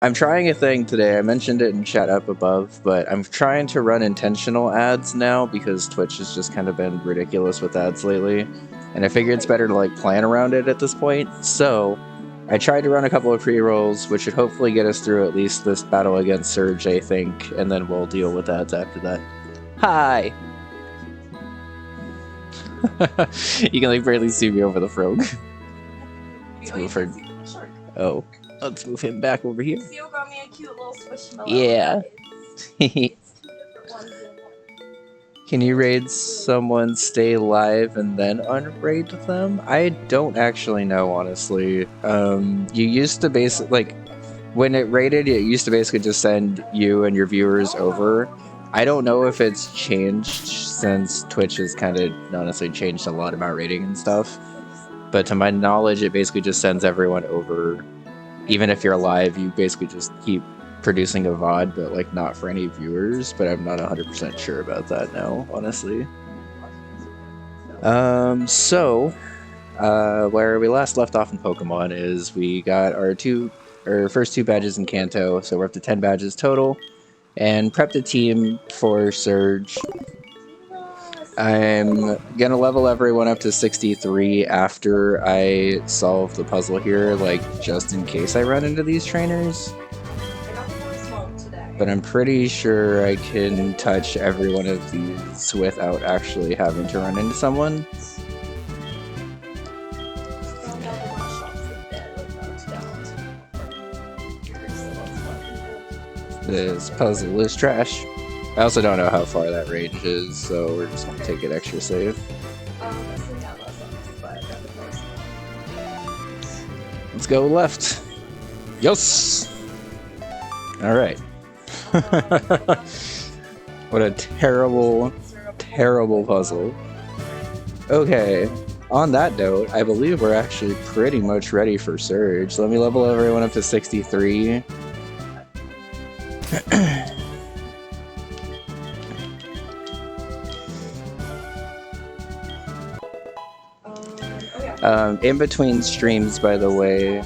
I'm trying a thing today. I mentioned it in chat up above, but I'm trying to run intentional ads now because Twitch has just kind of been ridiculous with ads lately. And I figure it's better to like plan around it at this point. So I tried to run a couple of pre-rolls, which should hopefully get us through at least this battle against Surge, I think, and then we'll deal with ads after that. Hi! You can like barely see me over the frog. Let's move her. Oh. Let's move him back over here. Seal got me a cute little squishmallow. Yeah. It's 2 different ones in one. Can you raid someone, stay live, and then unraid them? I don't actually know, honestly. You used to basically, like, when it raided, it used to basically just send you and your viewers over. I don't know if it's changed since Twitch has kind of honestly changed a lot about raiding and stuff. But to my knowledge, it basically just sends everyone over. Even if you're live, you basically just keep producing a VOD, but like not for any viewers. But I'm not 100% sure about that now, honestly. Where we last left off in Pokemon is we got our first 2 badges in Kanto, so we're up to 10 badges total, and prepped a team for Surge. I'm gonna level everyone up to 63 after I solve the puzzle here, like just in case I run into these trainers. But I'm pretty sure I can touch every one of these without actually having to run into someone. This puzzle is trash. I also don't know how far that range is, so we're just gonna take it extra safe. Let's go left. Yes! Alright. What a terrible, terrible puzzle. Okay, on that note, I believe we're actually pretty much ready for Surge. Let me level everyone up to 63. In between streams, by the way,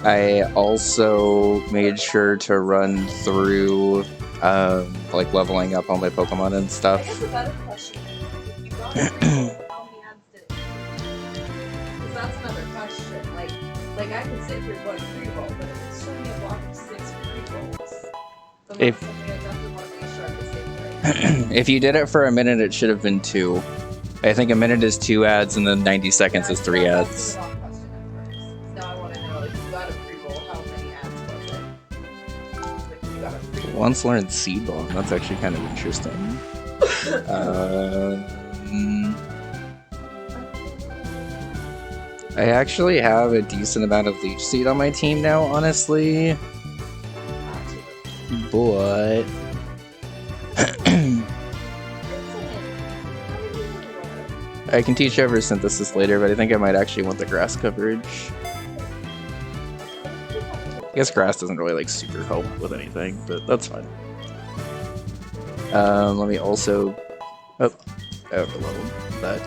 I also made sure to run through like leveling up all my Pokemon and stuff. I guess a better question is, if you got a pre-roll, how many ads did it? Because that's another question. Like I could sit here going pre-roll, but if it's showing me a block of 6 pre-rolls, then that's something I definitely want to make sure I'm saving right. If you did it for a minute, it should have been 2. I think a minute is 2 ads, and then 90 seconds is 3 ads. Now I want to know if you got a pre-roll, how many ads was it? Like if you got a pre-roll. Once learned Seed Bomb. That's actually kind of interesting. I actually have a decent amount of Leech Seed on my team now, honestly. But I can teach over Synthesis later, but I think I might actually want the grass coverage. I guess grass doesn't really like super help with anything, but that's fine. Let me also... Oh, I overleveled that.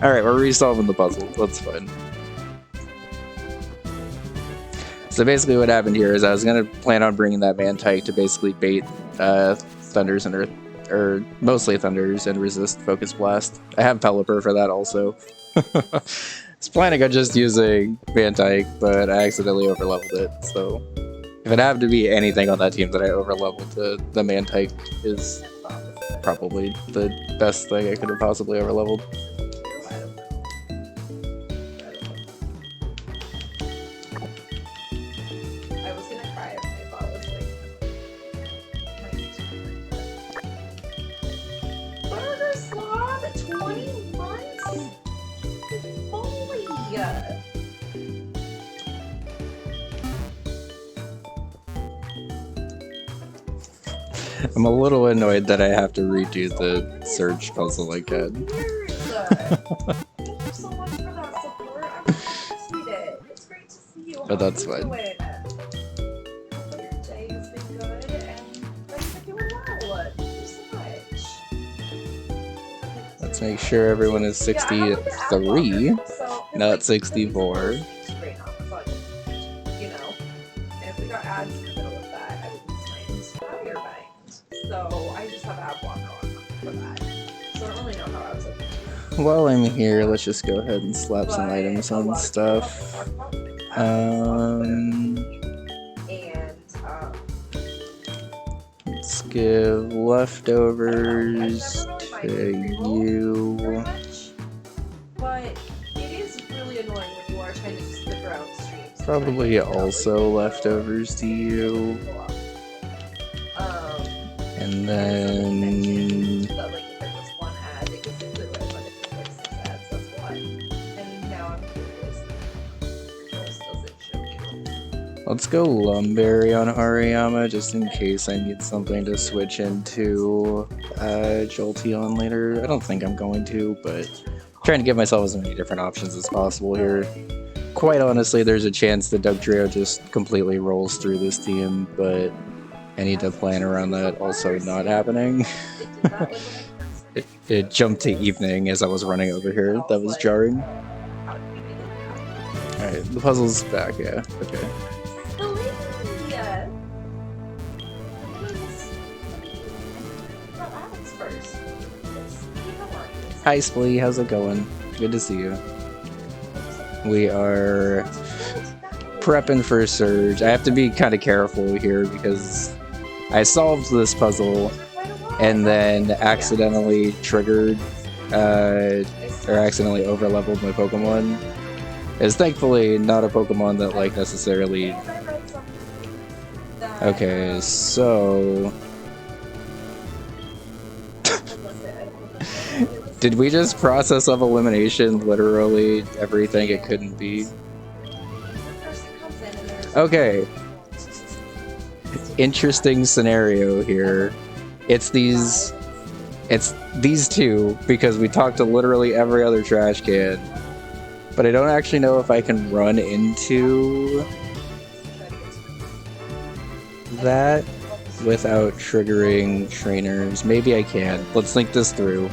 Alright, we're resolving the puzzle. That's fine. So basically what happened here is I was going to plan on bringing that Mantike to basically bait Thunders and Earth, or mostly Thunders, and resist Focus Blast. I have Pelipper for that also. I was planning on just using Mantike, but I accidentally overleveled it, so if it happened to be anything on that team that I overleveled, the Mantike is probably the best thing I could have possibly overleveled. I was gonna cry if I thought it was like Burger Slob, 20 months? Holy! I'm a little annoyed that I have to redo the Surge puzzle again. Thank you so much for that support. I appreciate it. It's great to see you. But that's fine. Your day has been good, and things are doing well. Thank you so much. Let's make sure everyone is 63, not 64. You know, and got ads in the middle of that, I would lose my Inspire bind. So I just have ad block on for that. So I don't really know how I was able to do that. While I'm here, let's just go ahead and slap some items on stuff. Let's give leftovers to you. But it is really annoying when you are trying to just stick around streams. Probably also leftovers to you. And then... But like if it was one ad, it goes into it, but if it's like 6 ads, that's one. And now I'm curious. Yours doesn't show you. Let's go Lumberry on Hariyama, just in case I need something to switch into Jolteon later. I don't think I'm going to, but trying to give myself as many different options as possible here. Quite honestly, there's a chance that Dugtrio just completely rolls through this team, but I need to plan around that also not happening. It jumped to evening as I was running over here. That was jarring. Alright, the puzzle's back, yeah. Okay. Hi Splee, how's it going? Good to see you. We are prepping for a Surge. I have to be kind of careful here because I solved this puzzle and then accidentally triggered or accidentally overleveled my Pokemon. It's thankfully not a Pokemon that like necessarily... Okay, so... Did we just process of elimination literally everything it couldn't be? Okay. Interesting scenario here. It's these two, because we talked to literally every other trash can. But I don't actually know if I can run into that without triggering trainers. Maybe I can. Let's think this through.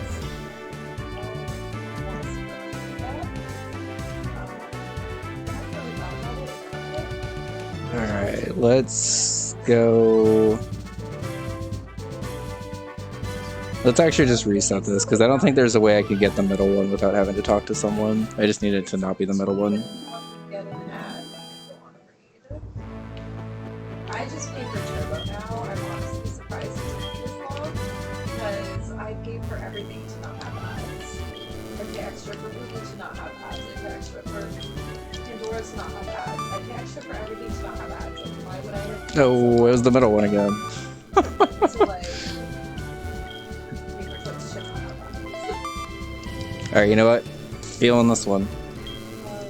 Alright, let's go... Let's actually just reset this, because I don't think there's a way I can get the middle one without having to talk to someone. I just need it to not be the middle one. I just paid for Turbo now. I'm honestly surprised it took me this long, because I paid for everything to not have ads. I pay extra for Google to not have ads. I pay extra for Pandora to not have ads. I pay extra for everything to not have ads. Like, why would I have... Oh, it was the middle one again. So, like... Alright, you know what? Feeling this one.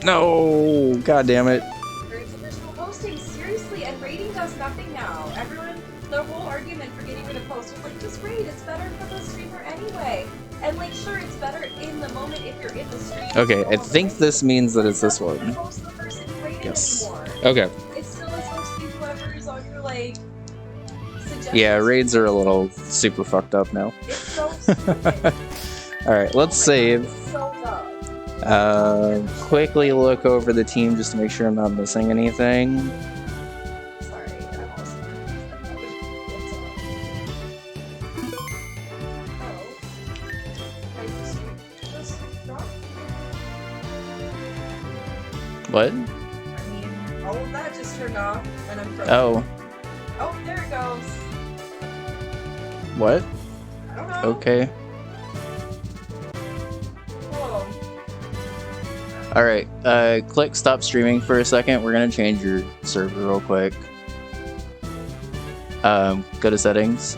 No! God damn it. There's no posting, seriously, and rating does nothing now. Everyone, the whole argument for getting rid of posts was like, just rate, it's better for the streamer anyway. And like, sure, it's better in the moment if you're in the stream. Okay, I think this means that it's this one. Yes. Okay. It still is supposed to be whoever's on your, like, suggestions. Yeah, raids are a little super fucked up now. It's so stupid. Alright, let's save. So dumb. Quickly look over the team just to make sure I'm not missing anything. Sorry, I'm also... What? I mean, all of that just turned off, and I'm frozen. Oh. Oh, there it goes. What? I don't know. Okay. Whoa. Alright, click stop streaming for a second. We're gonna change your server real quick. Go to settings.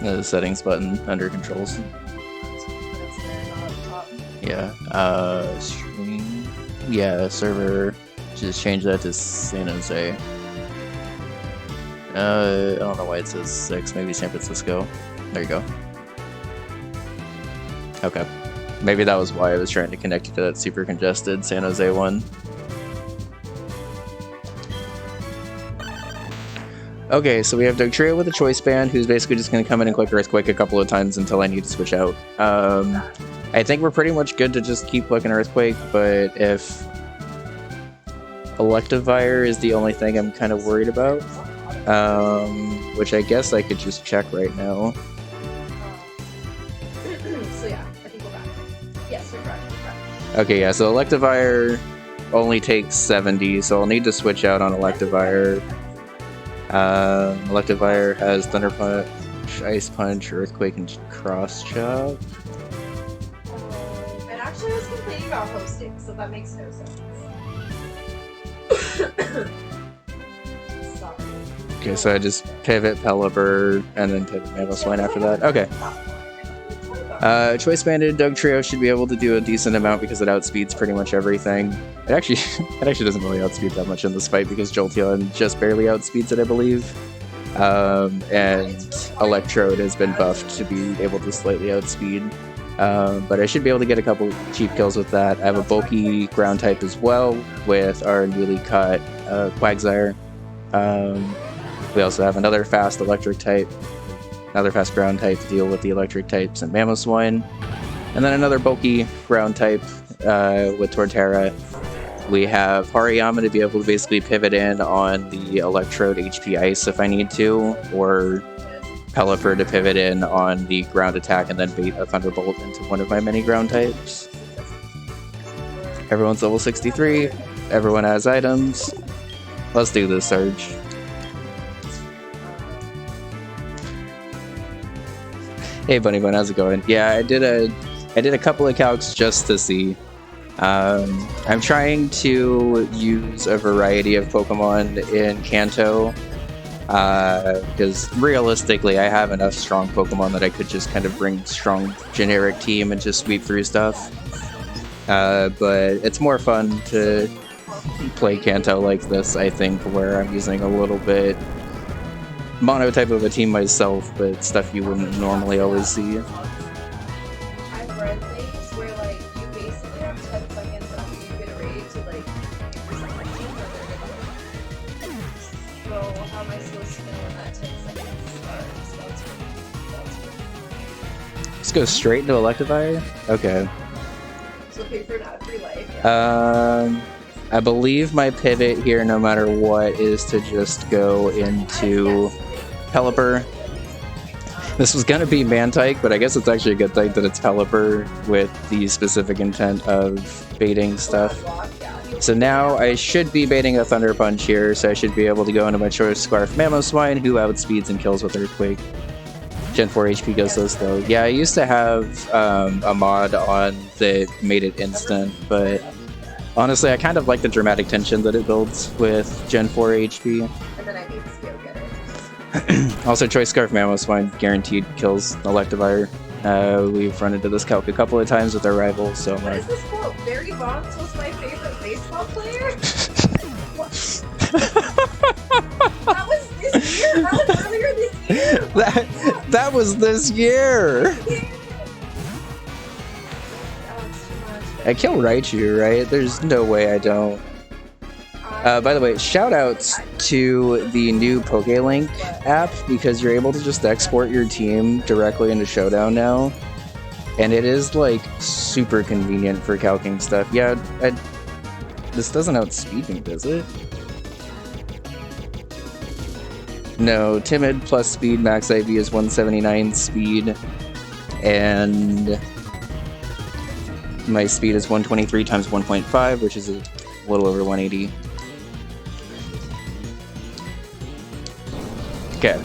The settings button under controls. Yeah, stream. Yeah, server. Just change that to San Jose. I don't know why it says 6. Maybe San Francisco. There you go. Okay. Maybe that was why I was trying to connect you to that super congested San Jose one. Okay, so we have Dugtrio with a choice band, who's basically just going to come in and click Earthquake a couple of times until I need to switch out. I think we're pretty much good to just keep looking Earthquake, but if Electivire is the only thing I'm kind of worried about, which I guess I could just check right now. So yeah, I think we're back. Yes, you're correct. Okay, yeah, so Electivire only takes 70, so I'll need to switch out on Electivire. Electivire has Thunder Punch, Ice Punch, Earthquake, and Cross Chop. And actually, I was complaining about hosting, so that makes no sense. Sorry. Okay, so I just pivot Pelipper and then pivot Mamoswine after that. Okay. Choice Banded Doug Trio should be able to do a decent amount because it outspeeds pretty much everything. It actually doesn't really outspeed that much in this fight because Jolteon just barely outspeeds it, I believe. And Electrode has been buffed to be able to slightly outspeed. But I should be able to get a couple cheap kills with that. I have a bulky ground type as well with our newly cut Quagsire. We also have another fast electric type, another fast ground type to deal with the electric types and Mamoswine, and then another bulky ground type with Torterra. We have Hariyama to be able to basically pivot in on the Electrode HP Ice if I need to, or Pelipper to pivot in on the ground attack and then bait a Thunderbolt into one of my many ground types. Everyone's level 63. Everyone has items. Let's do this, Surge. Hey Bunny Bun, how's it going? Yeah, I did a couple of calcs just to see. I'm trying to use a variety of Pokemon in Kanto. Because realistically, I have enough strong Pokemon that I could just kind of bring strong generic team and just sweep through stuff. But it's more fun to play Kanto like this, I think, where I'm using a little bit monotype of a team myself, but stuff you wouldn't normally always see. I've read things where like you basically have 10 seconds after you get a raid to like do something so how am I supposed to know when that 10 seconds starts? That's Let's go straight into Electivire? Okay. So looking for not free life. Yeah. I believe my pivot here, no matter what, is to just go into Pelipper. This was gonna be Mantike, but I guess it's actually a good thing that it's Pelipper with the specific intent of baiting stuff. So now I should be baiting a Thunder Punch here, so I should be able to go into my Choice Scarf Mamoswine, who outspeeds and kills with Earthquake. Gen 4 HP goes so slow. Yeah, I used to have a mod on that made it instant, but honestly, I kind of like the dramatic tension that it builds with Gen 4 HP. And then I need to skill get it. Also, Choice Scarf Mamoswine guaranteed kills Electivire. We've run into this calc a couple of times with our rivals, so I'm What like... is this quote? Barry Bonds was my favorite baseball player? What? That was this year? That was earlier this year? That was this year! I kill Raichu, right? There's no way I don't. By the way, shoutouts to the new PokeLink app, because you're able to just export your team directly into Showdown now. And it is, like, super convenient for calcing stuff. Yeah, this doesn't outspeed me, does it? No, Timid plus speed, max IV is 179 speed. And my speed is 123 times 1.5, which is a little over 180. Okay.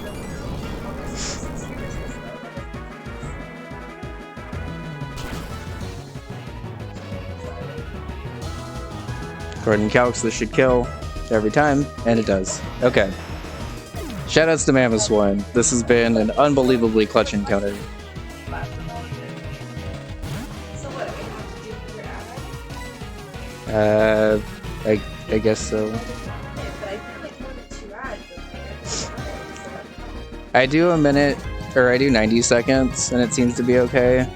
According to calcs, this should kill every time, and it does. Okay. Shoutouts to Mamoswine. This has been an unbelievably clutch encounter. I guess so. I do a minute, or I do 90 seconds, and it seems to be okay.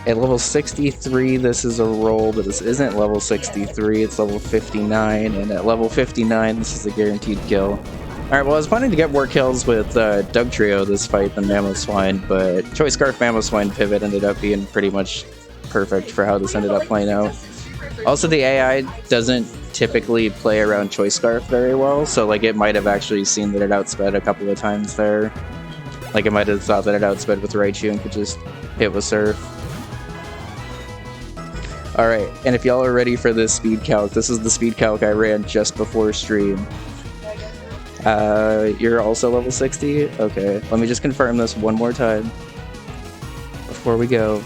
At level 63, this is a roll, but this isn't level 63, it's level 59, and at level 59, this is a guaranteed kill. Alright, well, I was planning to get more kills with Doug Trio this fight than Mamoswine, but Choice Scarf Mamoswine pivot ended up being pretty much perfect for how this ended up playing out. Also, the AI doesn't typically play around Choice Scarf very well, so like it might have actually seen that it outsped a couple of times there. Like it might have thought that it outsped with Raichu and could just hit with Surf. Alright, and if y'all are ready for this speed calc, this is the speed calc I ran just before stream. You're also level 60? Okay, let me just confirm this one more time before we go.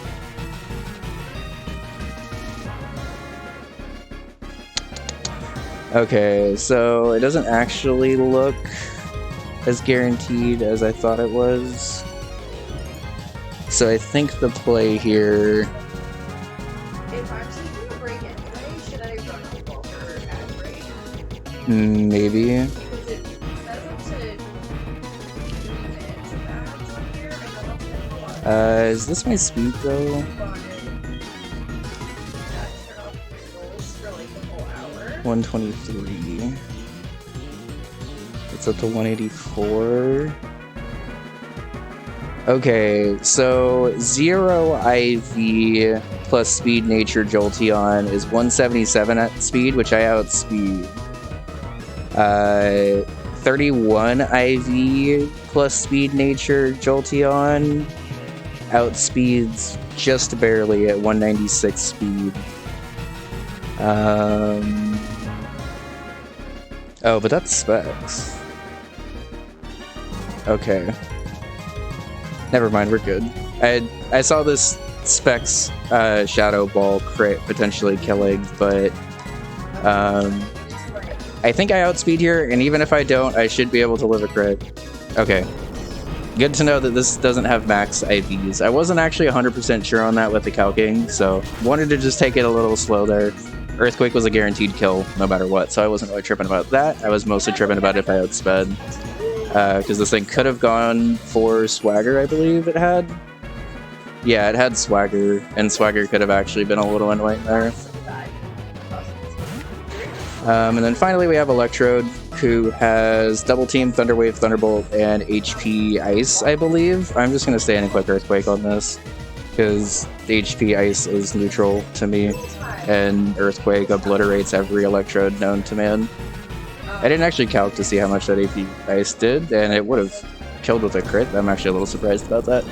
Okay, so it doesn't actually look as guaranteed as I thought it was. So I think the play here... If I'm taking a break anyway, should I run a Walker at break? Maybe. Because it says up to 3 minutes of ads on here. I know that's kind of a lot. Is this my speed though? Turn off visuals for like the whole hour. 123. It's up to 184. Okay, so 0 IV plus speed nature Jolteon is 177 at speed, which I outspeed. 31 IV plus speed nature Jolteon outspeeds just barely at 196 speed. Oh, but that's specs. Okay. Never mind, we're good. I saw this specs Shadow Ball crit potentially killing, but I think I outspeed here, and even if I don't, I should be able to live a crit. Okay. Good to know that this doesn't have max IVs. I wasn't actually 100% sure on that with the calking, so wanted to just take it a little slow there. Earthquake was a guaranteed kill no matter what, so I wasn't really tripping about that. I was mostly tripping about if I outsped. Because this thing could have gone for Swagger, I believe it had. Yeah, it had Swagger, and Swagger could have actually been a little annoying there. And then finally we have Electrode, who has Double Team, Thunder Wave, Thunderbolt, and HP Ice, I believe. I'm just going to stay in a quick Earthquake on this, because HP Ice is neutral to me, and Earthquake obliterates every Electrode known to man. I didn't actually calc to see how much that AP Ice did, and it would have killed with a crit. I'm actually a little surprised about that.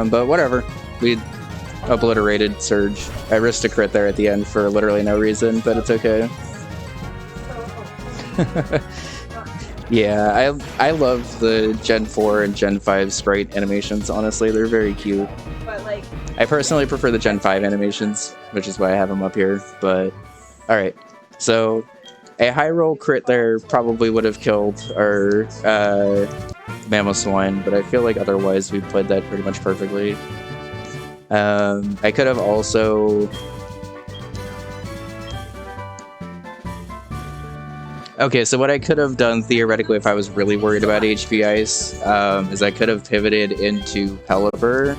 But whatever. We obliterated Surge. I risked a crit there at the end for literally no reason, but it's okay. Yeah, I love the Gen 4 and Gen 5 sprite animations, honestly. They're very cute. I personally prefer the Gen 5 animations, which is why I have them up here, but... Alright, so... A high roll crit there probably would have killed our Mamoswine, but I feel like otherwise we played that pretty much perfectly. I could have also... Okay, so what I could have done theoretically if I was really worried about HP Ice is I could have pivoted into Pelipper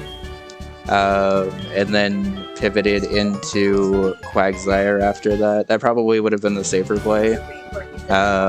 and then pivoted into Quagsire after that. That probably would have been the safer play.